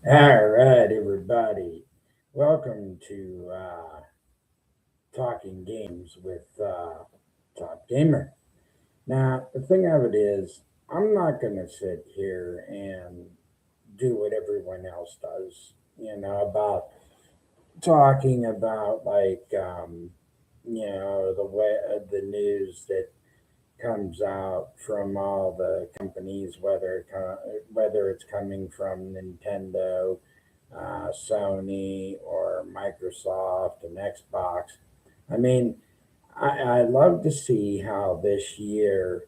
All right, everybody. Welcome to Talking Games with Top Gamer. Now, the thing of it is, I'm not going to sit here and do what everyone else does, about talking about the way the news that comes out from all the companies, whether it's coming from Nintendo, Sony, or Microsoft and Xbox. I mean, I love to see how this year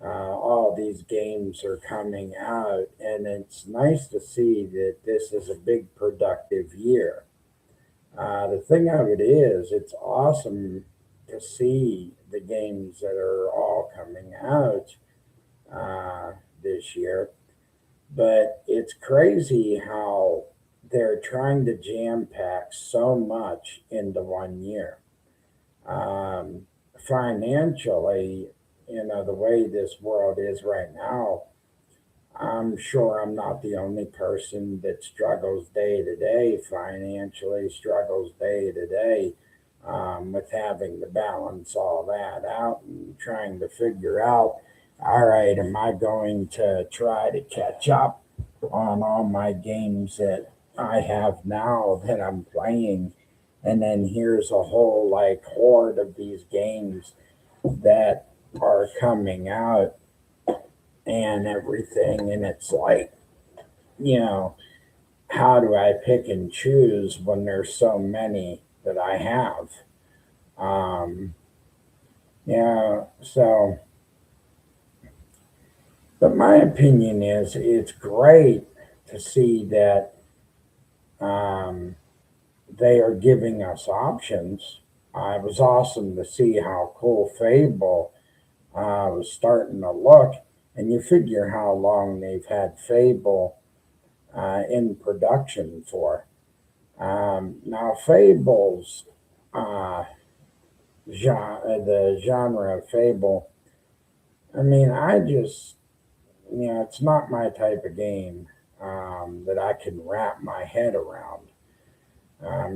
all these games are coming out, and it's nice to see that this is a big productive year. The thing of it is, it's awesome to see the games that are all coming out this year, but it's crazy how they're trying to jam pack so much into one year. Um, Financially, the way this world is right now, I'm sure I'm not the only person that struggles day to day, financially struggles day to day, with having to balance all that out and trying to figure out, all right, am I going to try to catch up on all my games that I have now that I'm playing? And then here's a whole like horde of these games that are coming out and everything. And it's like, you know, how do I pick and choose when there's so many that I have? Um, so, but my opinion is it's great to see that um, they are giving us options. It was awesome to see how cool Fable was starting to look, and you figure how long they've had Fable in production for. Now, Fable's uh, the genre of Fable. I mean, it's not my type of game that I can wrap my head around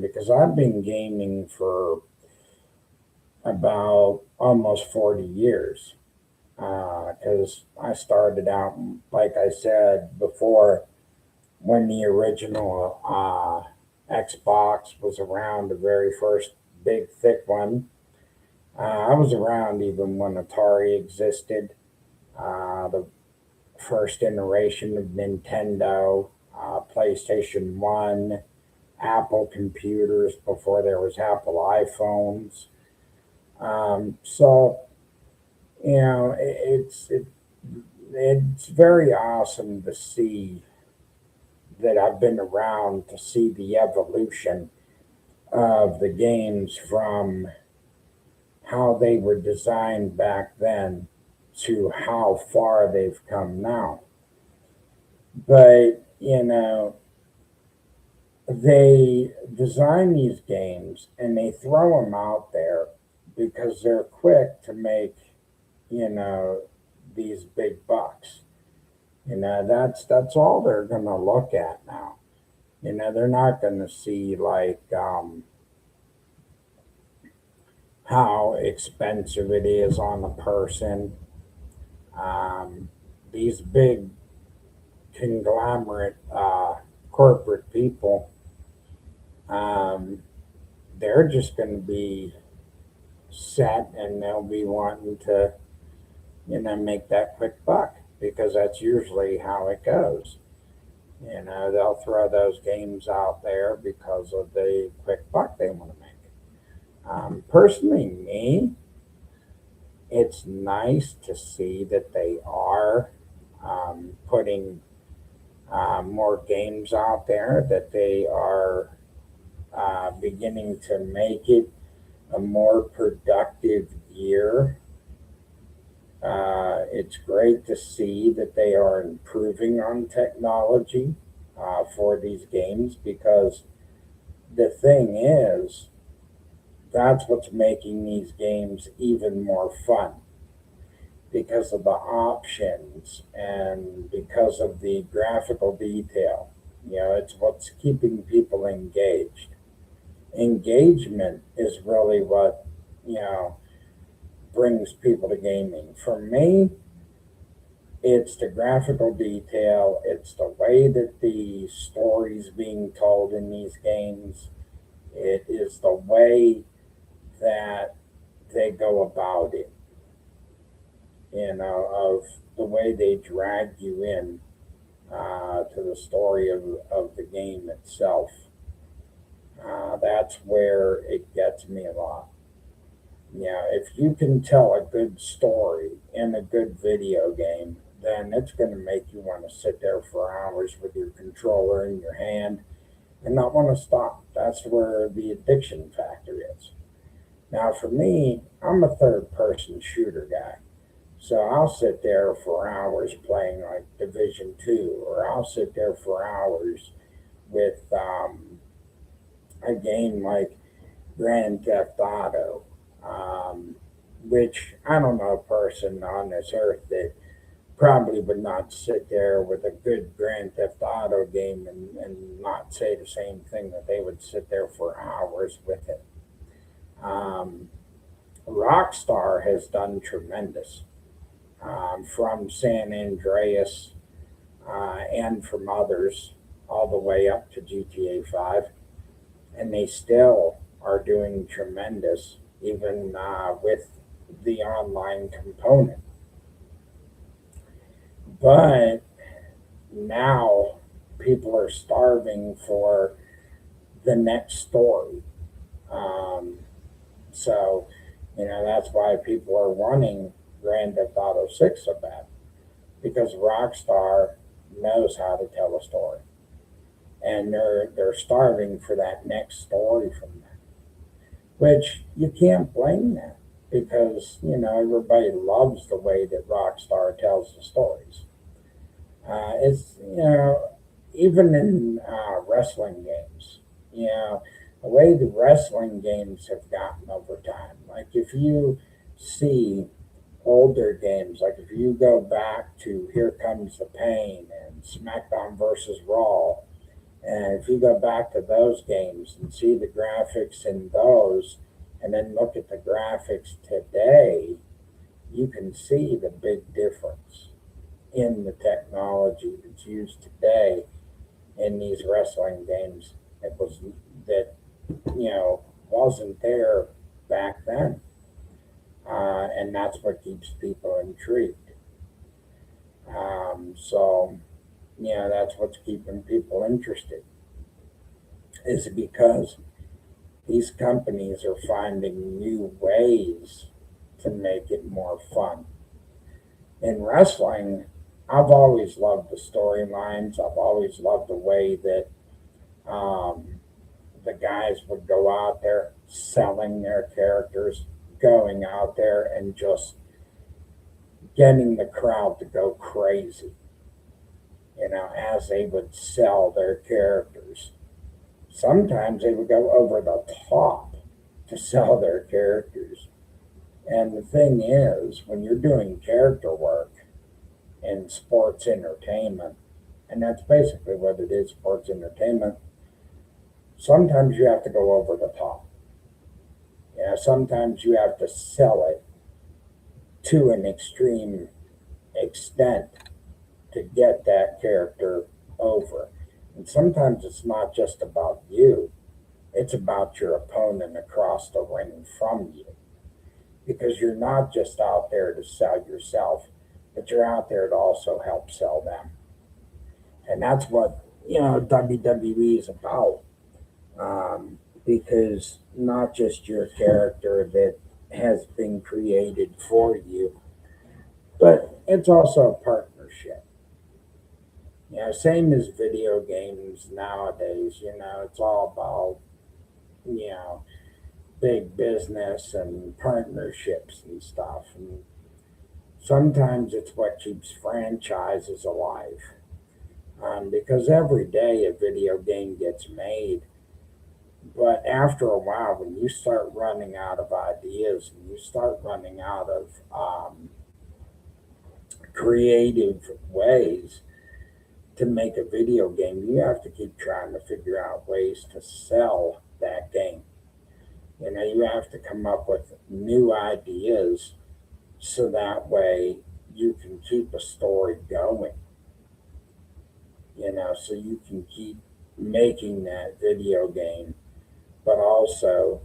because I've been gaming for about almost 40 years. Because I started out, like I said before, when the original Xbox was around, the very first big, thick one. I was around even when Atari existed, the first iteration of Nintendo, PlayStation 1, Apple computers before there was Apple iPhones. So, it's very awesome to see that I've been around to see the evolution of the games from how they were designed back then to how far they've come now. But, they design these games and they throw them out there because they're quick to make, you know, these big bucks. That's all they're going to look at now. They're not going to see how expensive it is on a person. Um, these big conglomerate corporate people, um, they're just going to be set and they'll be wanting to, make that quick buck because that's usually how it goes. They'll throw those games out there because of the quick buck they want to make. Personally, me, it's nice to see that they are putting more games out there, that they are beginning to make it a more productive year. It's great to see that they are improving on technology for these games because the thing is, that's what's making these games even more fun because of the options and because of the graphical detail. It's what's keeping people engaged. Engagement is really what, you know, brings people to gaming. For me, it's the graphical detail, it's the way that the story's being told in these games, it is the way that they go about it, of the way they drag you in to the story of the game itself. That's where it gets me a lot. Yeah, if you can tell a good story in a good video game, then it's going to make you want to sit there for hours with your controller in your hand and not want to stop. That's where the addiction factor is. Now, for me, I'm a third person shooter guy. So I'll sit there for hours playing like Division 2, or I'll sit there for hours with a game like Grand Theft Auto, which I don't know a person on this earth that probably would not sit there with a good Grand Theft Auto game and not say the same thing that they would sit there for hours with it. Um, Rockstar has done tremendous from San Andreas and from others all the way up to GTA 5, and they still are doing tremendous even with the online component. But now people are starving for the next story. Um, so, that's why people are wanting Grand Theft Auto 6 so bad, because Rockstar knows how to tell a story. And they're starving for that next story from them, which you can't blame them because, everybody loves the way that Rockstar tells the stories. It's, even in wrestling games, the way the wrestling games have gotten over time. Like if you see older games, like if you go back to Here Comes the Pain and SmackDown versus Raw, and if you go back to those games and see the graphics in those, and then look at the graphics today, you can see the big difference in the technology that's used today in these wrestling games that wasn't there back then, and that's what keeps people intrigued. So that's what's keeping people interested, is because these companies are finding new ways to make it more fun. In wrestling, I've always loved the storylines. I've always loved the way that um, the guys would go out there selling their characters, going out there and just getting the crowd to go crazy, as they would sell their characters. Sometimes they would go over the top to sell their characters. And the thing is, when you're doing character work in sports entertainment, and that's basically what it is, sports entertainment, sometimes you have to go over the top. Sometimes you have to sell it to an extreme extent to get that character over. And sometimes it's not just about you, it's about your opponent across the ring from you. Because you're not just out there to sell yourself, but you're out there to also help sell them. And that's what, WWE is about. Because not just your character that has been created for you, but it's also a partnership. Same as video games nowadays, it's all about, you know, big business and partnerships and stuff. And sometimes it's what keeps franchises alive. Because every day a video game gets made, but after a while, when you start running out of ideas and you start running out of creative ways to make a video game, you have to keep trying to figure out ways to sell that game. You have to come up with new ideas so that way you can keep a story going, so you can keep making that video game, but also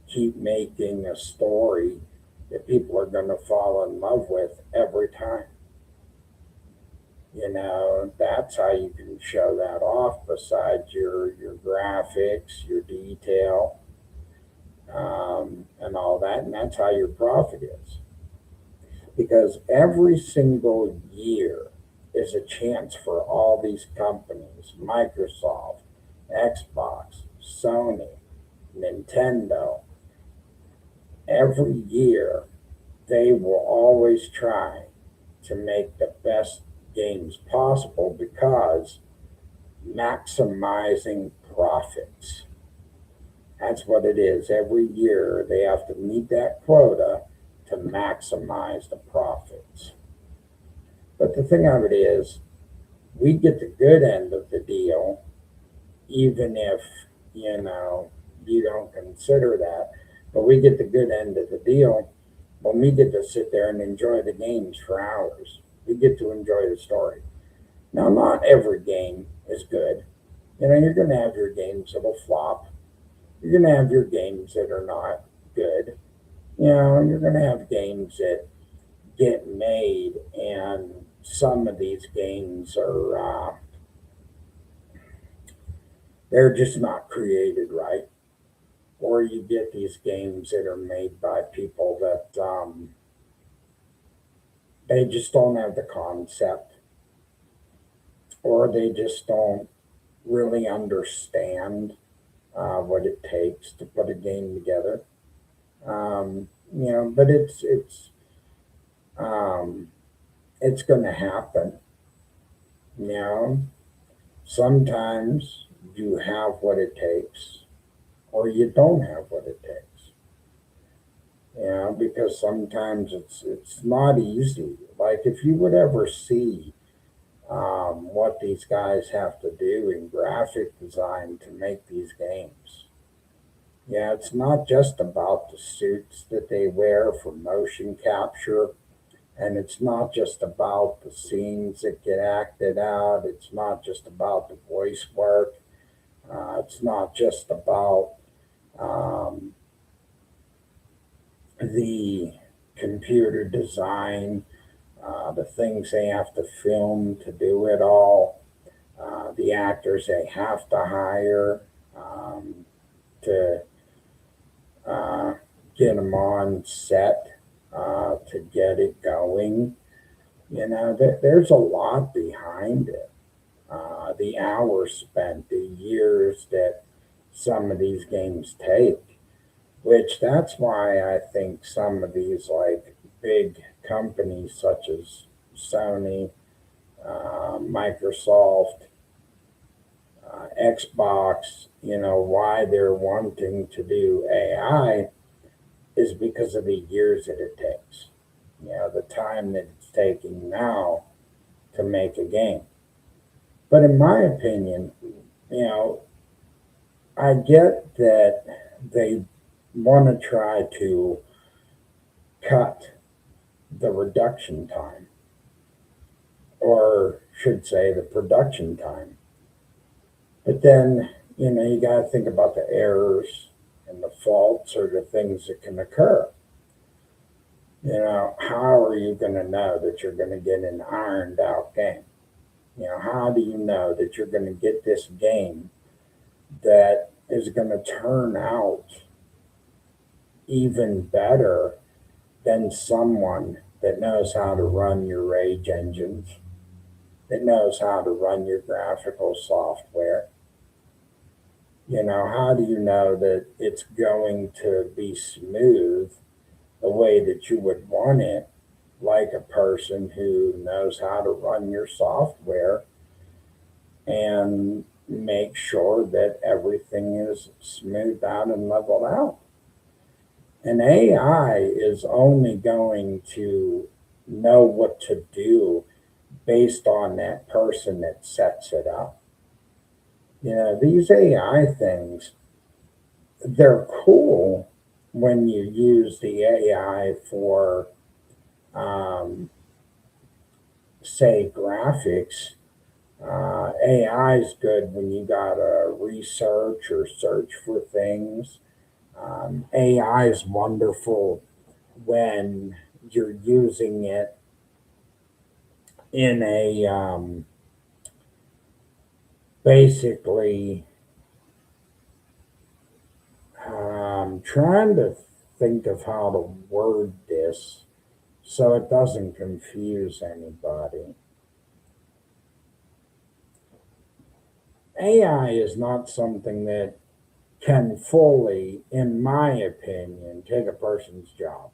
keep making a story that people are going to fall in love with every time. That's how you can show that off besides your graphics, your detail, and all that. And that's how your profit is. Because every single year is a chance for all these companies, Microsoft, Xbox, Sony, Nintendo, every year they will always try to make the best games possible because maximizing profits. That's what it is. Every year they have to meet that quota to maximize the profits. But the thing of it is, we get the good end of the deal, even if, you don't consider that. But we get the good end of the deal when we get to sit there and enjoy the games for hours. We get to enjoy the story. Now, not every game is good. You're going to have your games that'll flop. You're going to have your games that are not good. You're going to have games that get made, and some of these games are, they're just not created right. Or you get these games that are made by people that they just don't have the concept, or they just don't really understand what it takes to put a game together. But um, it's going to happen. You know, Sometimes you have what it takes, or you don't have what it takes. Because sometimes it's not easy. Like if you would ever see what these guys have to do in graphic design to make these games. Yeah, it's not just about the suits that they wear for motion capture, and it's not just about the scenes that get acted out. It's not just about the voice work. It's not just about um, the computer design, the things they have to film to do it all, the actors they have to hire to uh, get them on set to get it going. There's a lot behind it. The hours spent, the years that some of these games take, which that's why I think some of these like big companies such as Sony, Microsoft, Xbox, why they're wanting to do AI is because of the years that it takes. The time that it's taking now to make a game. But in my opinion, you know, I get that they want to try to cut the reduction time, or should say the production time. But then, you got to think about the errors and the faults or the things that can occur. How are you going to know that you're going to get an ironed out game? How do you know that you're going to get this game that is going to turn out even better than someone that knows how to run your rage engines, that knows how to run your graphical software? How do you know that it's going to be smooth the way that you would want it, like a person who knows how to run your software and make sure that everything is smoothed out and leveled out? And AI is only going to know what to do based on that person that sets it up. These AI things, they're cool when you use the AI for, um, say, graphics. AI is good when you gotta research or search for things. AI is wonderful when you're using it in a basically trying to think of how to word this so it doesn't confuse anybody. AI is not something that can fully, in my opinion, take a person's job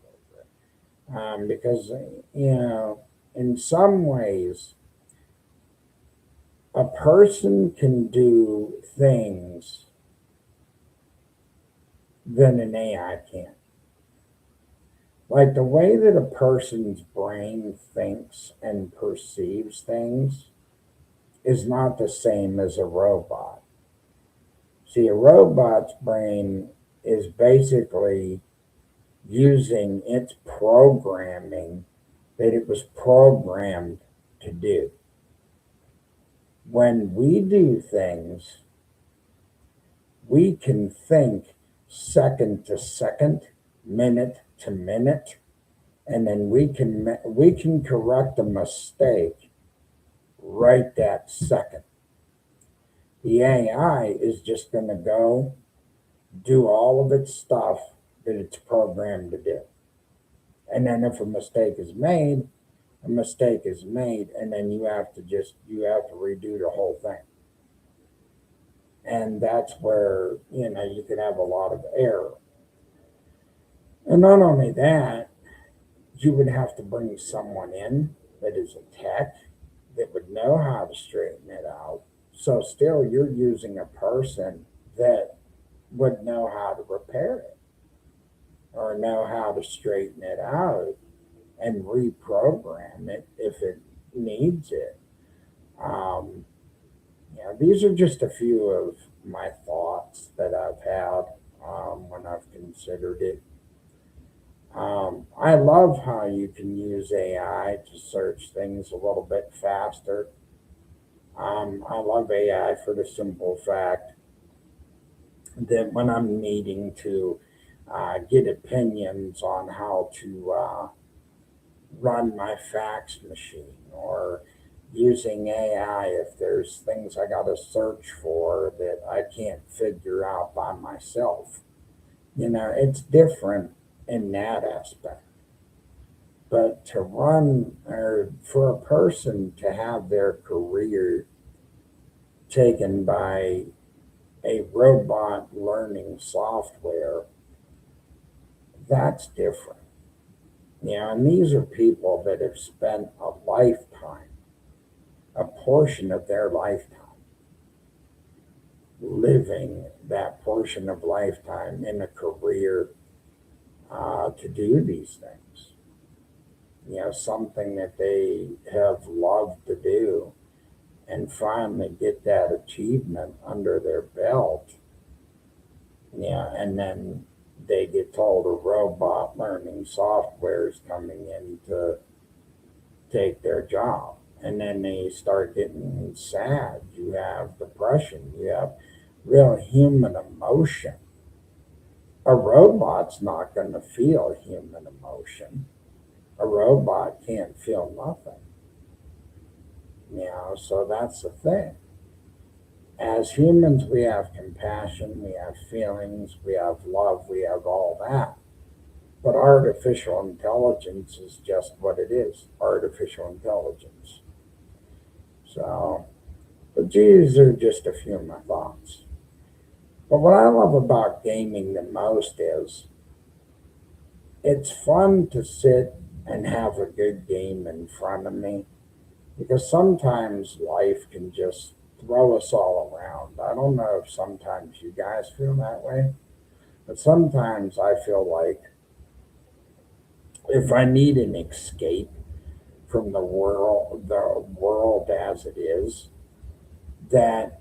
over. Because, in some ways, a person can do things that an AI can't. Like the way that a person's brain thinks and perceives things is not the same as a robot. See, a robot's brain is basically using its programming that it was programmed to do. When we do things, we can think second to second, minute to minute, and then we can correct a mistake right that second. The AI is just going to go do all of its stuff that it's programmed to do. And then if a mistake is made, a mistake is made, and then you have to redo the whole thing. And that's where, you can have a lot of error. And not only that, you would have to bring someone in that is a tech that would know how to straighten it out. So still you're using a person that would know how to repair it or know how to straighten it out and reprogram it if it needs it. Um, these are just a few of my thoughts that I've had when I've considered it. I love how you can use AI to search things a little bit faster. I love AI for the simple fact that when I'm needing to get opinions on how to run my fax machine or using AI if there's things I got to search for that I can't figure out by myself. It's different in that aspect. But to run or for a person to have their career taken by a robot learning software, that's different. And these are people that have spent a lifetime, a portion of their lifetime, living that portion of lifetime in a career to do these things. Something that they have loved to do and finally get that achievement under their belt. And then they get told a robot learning software is coming in to take their job. And then they start getting sad. You have depression. You have real human emotion. A robot's not going to feel human emotion. A robot can't feel nothing. So that's the thing. As humans, we have compassion, we have feelings, we have love, we have all that. But artificial intelligence is just what it is, artificial intelligence. So, but these are just a few of my thoughts. But what I love about gaming the most is it's fun to sit and have a good game in front of me because sometimes life can just throw us all around. I don't know if sometimes you guys feel that way, but sometimes I feel like if I need an escape, from the world as it is, that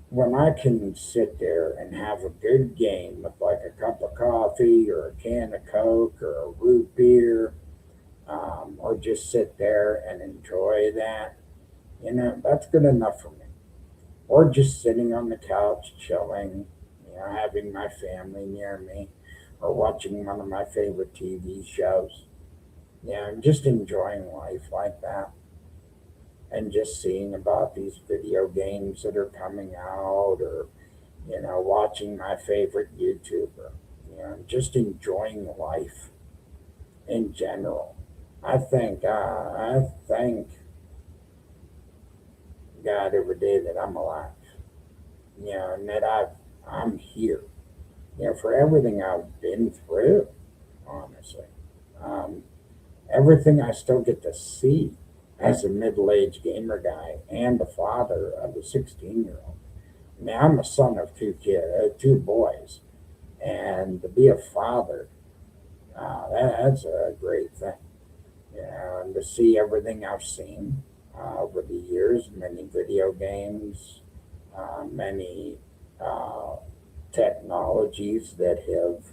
when I can sit there and have a good game with like a cup of coffee or a can of Coke or a root beer, or just sit there and enjoy that, that's good enough for me. Or just sitting on the couch, chilling, having my family near me, or watching one of my favorite TV shows. Just enjoying life like that, and just seeing about these video games that are coming out, or watching my favorite YouTuber. Just enjoying life in general. I thank God every day that I'm alive. And that I'm here. For everything I've been through, honestly. Um, Everything I still get to see as a middle-aged gamer guy and a father of a 16-year-old. I mean, I'm a son of two boys, and to be a father, that's a great thing. And to see everything I've seen over the years, many video games, many uh, technologies that have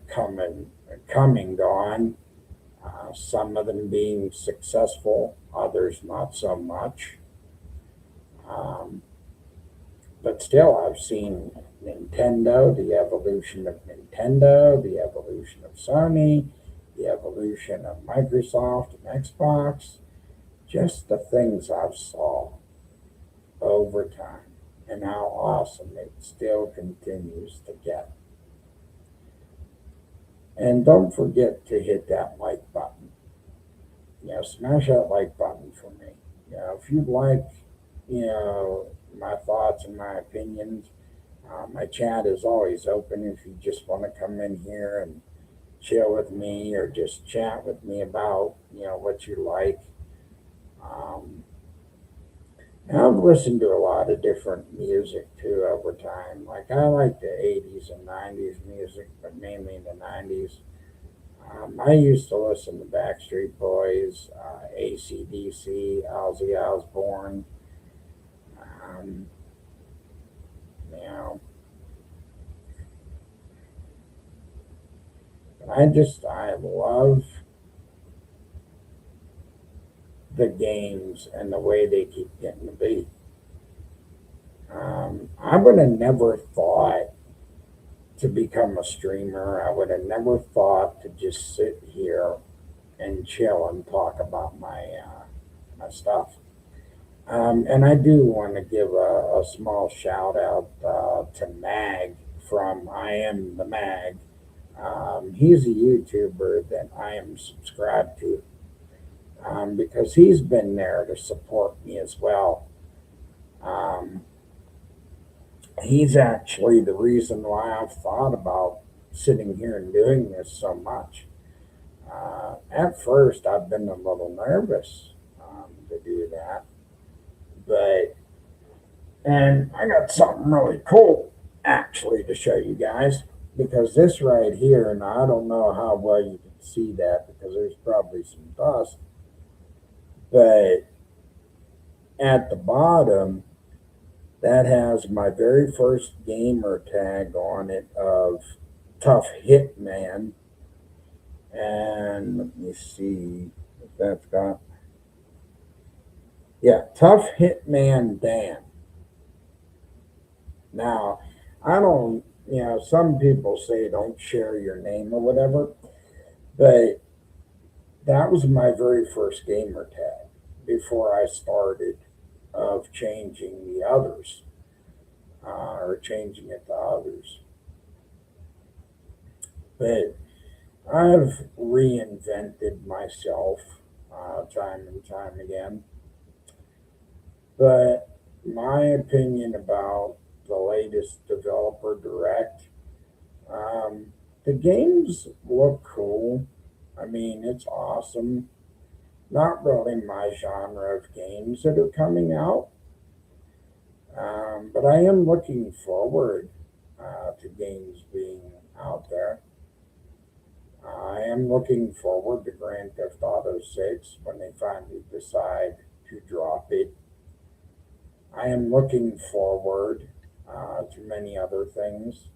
come and gone. Some of them being successful, others not so much. Um, but still, I've seen Nintendo, the evolution of Nintendo, the evolution of Sony, the evolution of Microsoft and Xbox, just the things I've saw over time and how awesome it still continues to get. And don't forget to hit that like button. Smash that like button for me. If you like, my thoughts and my opinions, my chat is always open if you just want to come in here and chill with me or just chat with me about, what you like. Um, and I've listened to a lot of different music too over time. Like I like the 80s and 90s music, but mainly the 90s. I used to listen to Backstreet Boys, AC/DC, Ozzy Osbourne. Um, you know, I love the games and the way they keep getting the beat. I would have never thought to become a streamer. I would have never thought to just sit here and chill and talk about my stuff. And I do want to give a small shout out to Mag from I Am the Mag. He's a YouTuber that I am subscribed to, because he's been there to support me as well. Um, he's actually the reason why I've thought about sitting here and doing this so much. At first, I've been a little nervous to do that, but and I got something really cool actually to show you guys, because this right here, and I don't know how well you can see that because there's probably some dust, but at the bottom, that has my very first gamer tag on it of Tough Hitman. And let me see if that's got, yeah, Tough Hitman Dan. Now, I don't, some people say don't share your name or whatever, but that was my very first gamer tag before I started of changing the others, or changing it to others. But I've reinvented myself time and time again. But my opinion about the latest developer direct, um, the games look cool. I mean, it's awesome. Not really my genre of games that are coming out, but I am looking forward to games being out there. I am looking forward to Grand Theft Auto 6 when they finally decide to drop it. I am looking forward to many other things.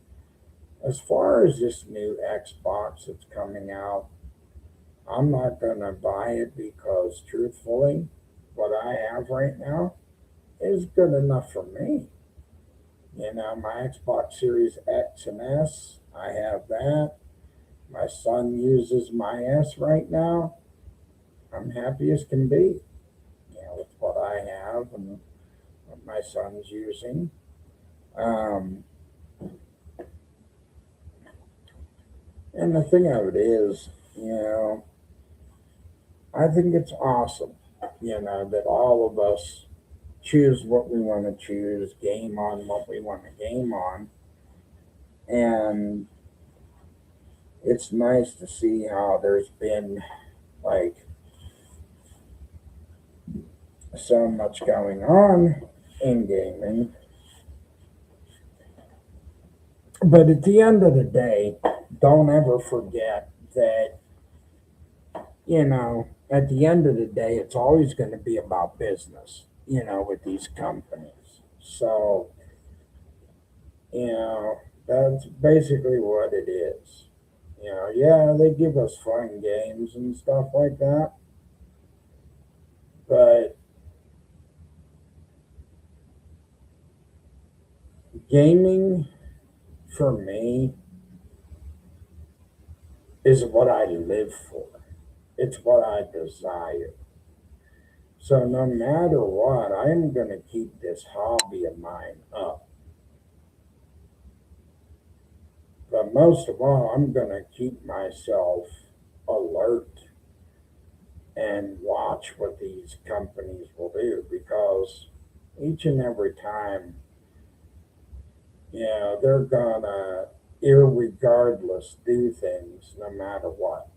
As far as this new Xbox that's coming out, I'm not going to buy it because, truthfully, what I have right now is good enough for me. You know, my Xbox Series X and S, I have that. My son uses my S right now. I'm happy as can be, you know, with what I have and what my son's using. Um, and the thing of it is, you know, I think it's awesome, you know, that all of us choose what we want to choose, game on what we want to game on. And it's nice to see how there's been like so much going on in gaming. But at the end of the day, don't ever forget that, you know, at the end of the day, it's always going to be about business, you know, with these companies. So, you know, that's basically what it is. You know, yeah, they give us fun games and stuff like that, but gaming for me is what I live for. It's what I desire. So no matter what, I'm going to keep this hobby of mine up. But most of all, I'm going to keep myself alert and watch what these companies will do because each and every time, you know, they're going to, irregardless, do things no matter what.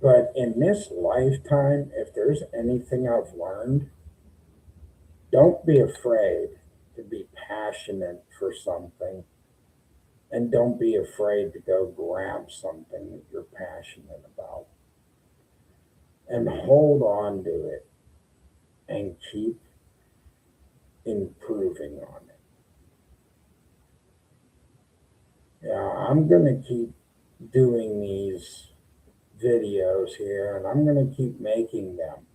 But in this lifetime, if there's anything I've learned, don't be afraid to be passionate for something and don't be afraid to go grab something that you're passionate about and hold on to it and keep improving on it. Yeah, I'm going to keep doing these videos here and I'm going to keep making them.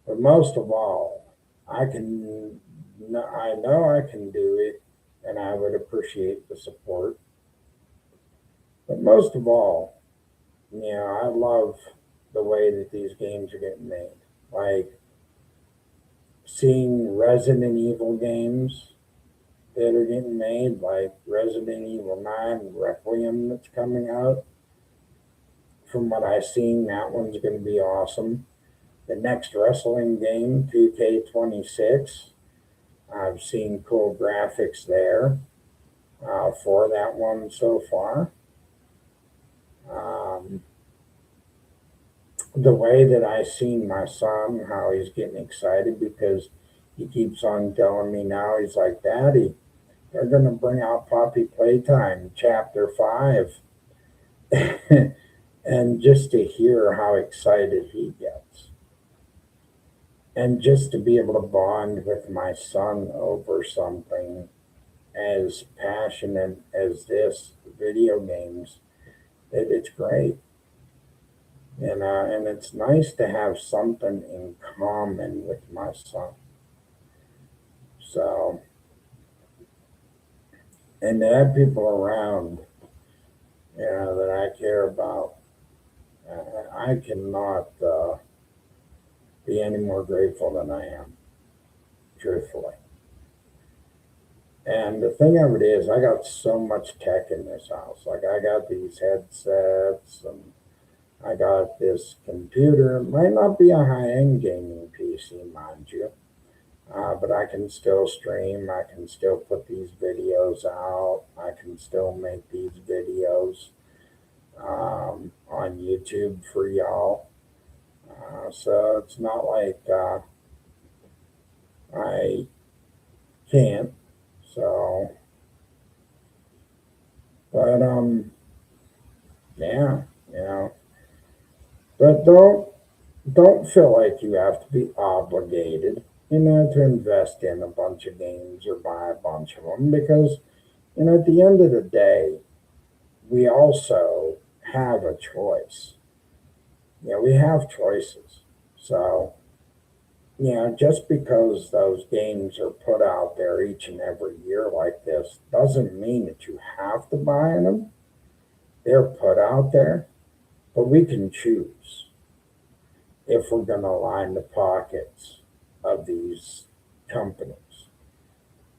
But most of all, I know I can do it and I would appreciate the support. But most of all, you know, I love the way that these games are getting made. Like seeing Resident Evil games that are getting made, like Resident Evil 9 Requiem that's coming out. From what I've seen, that one's going to be awesome. The next wrestling game, 2K26, I've seen cool graphics there for that one so far. Um, the way that I seen my son, how he's getting excited because he keeps on telling me now, he's like, Daddy, they're going to bring out Poppy Playtime Chapter 5. And just to hear how excited he gets. And just to be able to bond with my son over something as passionate as this, video games, it's great. And it's nice to have something in common with my son. So, and to have people around, you know, that I care about, I cannot be any more grateful than I am, truthfully. And the thing of it is, I got so much tech in this house. Like, I got these headsets, and I got this computer. It might not be a high end gaming PC, mind you, but I can still stream. I can still put these videos out. I can still make these videos on YouTube for y'all. So it's not like I can't. So, But yeah, you know, but don't feel like you have to be obligated, to invest in a bunch of games or buy a bunch of them because, at the end of the day, we also have a choice. We have choices. So, just because those games are put out there each and every year like this doesn't mean that you have to buy them. They're put out there, but we can choose if we're going to line the pockets of these companies.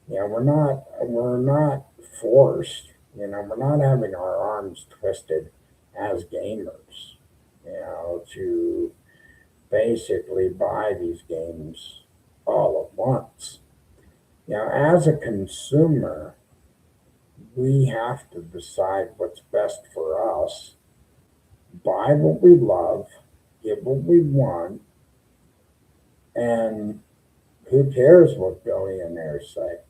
We're not forced. We're not having our arms twisted as gamers. To basically buy these games all at once. As a consumer, we have to decide what's best for us, buy what we love, get what we want, and who cares what billionaires say?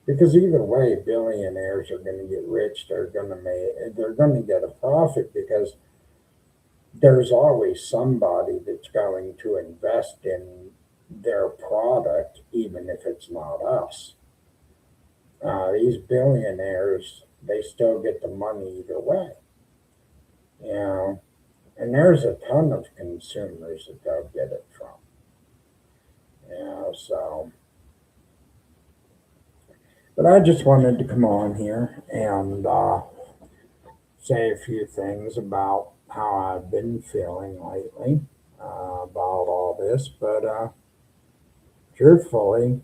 Because either way, billionaires are going to get rich. They're going to get a profit because there's always somebody that's going to invest in their product, even if it's not us. These billionaires, they still get the money either way, you know, and there's a ton of consumers that they'll get it from, so. But I just wanted to come on here and say a few things about how I've been feeling lately about all this. But truthfully,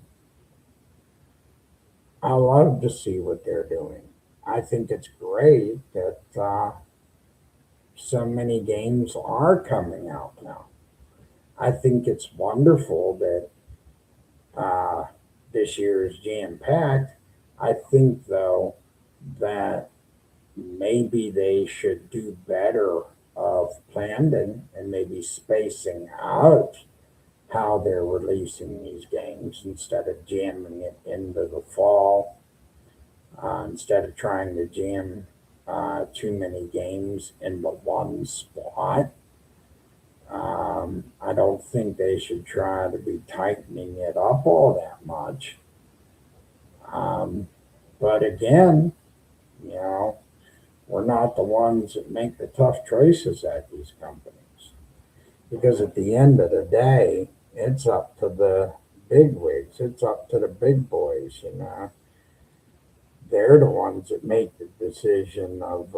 I love to see what they're doing. I think it's great that so many games are coming out now. I think it's wonderful that uh, this year is jam packed. I think, though, that maybe they should do better of planning and maybe spacing out how they're releasing these games instead of jamming it into the fall, instead of trying to jam too many games in the one spot. I don't think they should try to be tightening it up all that much. Um, but again, you know, we're not the ones that make the tough choices at these companies. Because at the end of the day, it's up to the big wigs, it's up to the big boys. They're the ones that make the decision of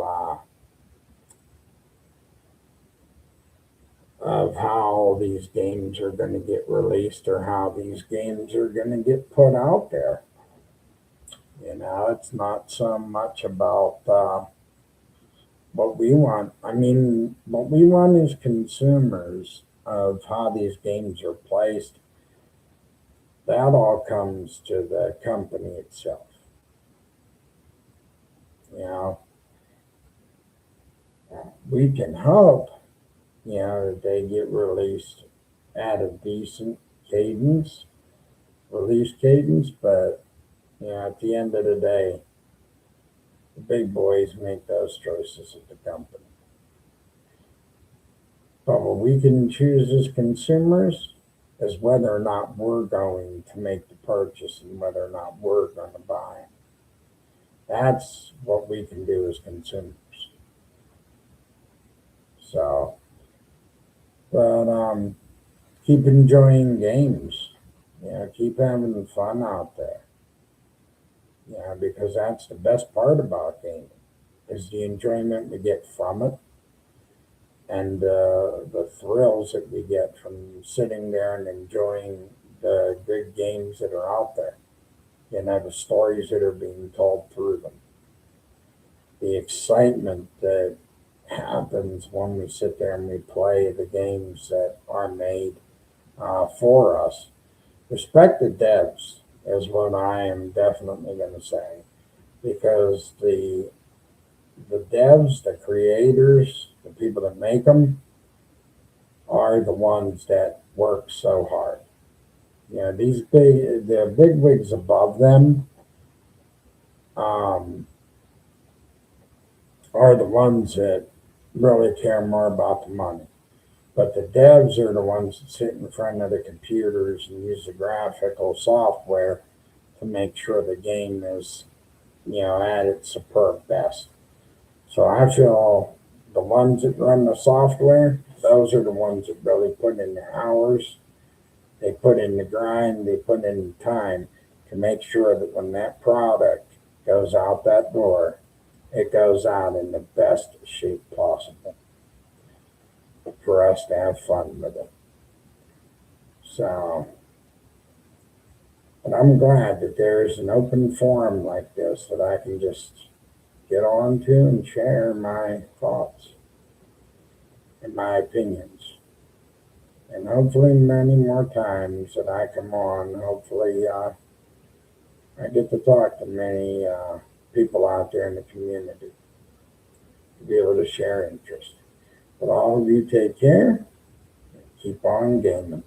how these games are going to get released or how these games are going to get put out there. It's not so much about what we want. I mean, what we want as consumers of how these games are placed, that all comes to the company itself. You know, we can hope, that they get released at a decent cadence, release cadence, but, at the end of the day, the big boys make those choices at the company. But what we can choose as consumers is whether or not we're going to make the purchase and whether or not we're going to buy. That's what we can do as consumers. So, but keep enjoying games. Keep having fun out there. Because that's the best part about gaming is the enjoyment we get from it and the thrills that we get from sitting there and enjoying the good games that are out there. The stories that are being told through them, the excitement that happens when we sit there and we play the games that are made for us. Respect the devs is what I am definitely going to say, because the devs, the creators, the people that make them are the ones that work so hard. The big wigs above them, um, are the ones that really care more about the money. But the devs are the ones that sit in front of the computers and use the graphical software to make sure the game is, at its superb best. So I feel the ones that run the software, those are the ones that really put in the hours, they put in the grind, they put in the time to make sure that when that product goes out that door, it goes out in the best shape possible for us to have fun with it. So, but I'm glad that there's an open forum like this that I can just get on to and share my thoughts and my opinions. And hopefully, many more times that I come on, hopefully, I get to talk to many people out there in the community to be able to share interest. But all of you take care. Keep on gaming.